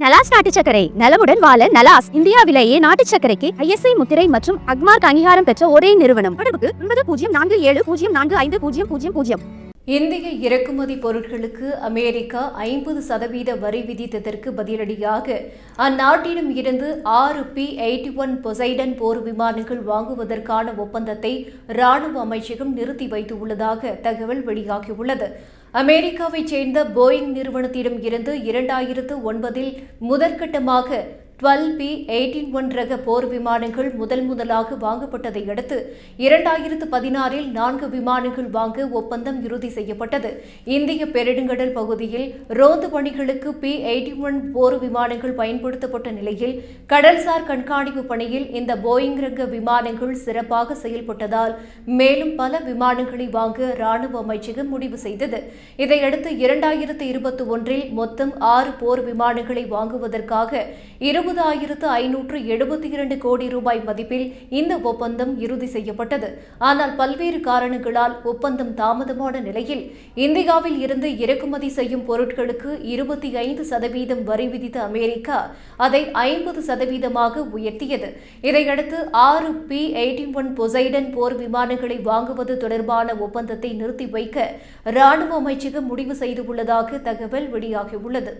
நலாஸ் நாட்டு சர்க்கரை நலமுடன் வாழ நலாஸ் இந்தியாவிலேயே நாட்டு சர்க்கரைக்கு ISI முத்திரை மற்றும் அக்மார்க் அங்கீகாரம் பெற்ற ஒரே நிறுவனம். தொடர்புக்கு 9047045000. இந்திய இறக்குமதி பொருட்களுக்கு அமெரிக்கா 50% வரி விதித்ததற்கு பதிலடியாக அந்நாட்டிடம் இருந்து 6 P-81 பொசைடன் போர் விமானங்கள் வாங்குவதற்கான ஒப்பந்தத்தை ராணுவ அமைச்சகம் நிறுத்தி வைத்துள்ளதாக தகவல் வெளியாகியுள்ளது. அமெரிக்காவைச் சேர்ந்த போயிங் நிறுவனத்திடம் இருந்து 2009 முதற்கட்டமாக 12 P-81 ரக போர் விமானங்கள் முதலாக வாங்கப்பட்டதை அடுத்து 2016 4 விமானங்கள் வாங்க ஒப்பந்தம் இறுதி செய்யப்பட்டது. இந்திய பெருங்கடல் பகுதியில் ரோந்து பணிகளுக்கு P-81 போர் விமானங்கள் பயன்படுத்தப்பட்ட நிலையில் கடல்சார் கண்காணிப்பு பணியில் இந்த போயிங் ரக விமானங்கள் சிறப்பாக செயல்பட்டதால் மேலும் பல விமானங்களை வாங்க ராணுவ அமைச்சகம் முடிவு செய்தது. இதையடுத்து 2021 மொத்தம் 6 போர் விமானங்களை வாங்குவதற்காக 20,572 கோடி ரூபாய் மதிப்பில் இந்த ஒப்பந்தம் இறுதி செய்யப்பட்டது. ஆனால் பல்வேறு காரணங்களால் ஒப்பந்தம் தாமதமான நிலையில் இந்தியாவில் இருந்து இறக்குமதி செய்யும் பொருட்களுக்கு 25% வரி விதித்த அமெரிக்கா அதை 50% உயர்த்தியது. இதையடுத்து 6 P-81 பொசைடன் போர் விமானங்களை வாங்குவது தொடர்பான ஒப்பந்தத்தை நிறுத்தி வைக்க ராணுவ அமைச்சகம் முடிவு செய்துள்ளதாக தகவல் வெளியாகியுள்ளது.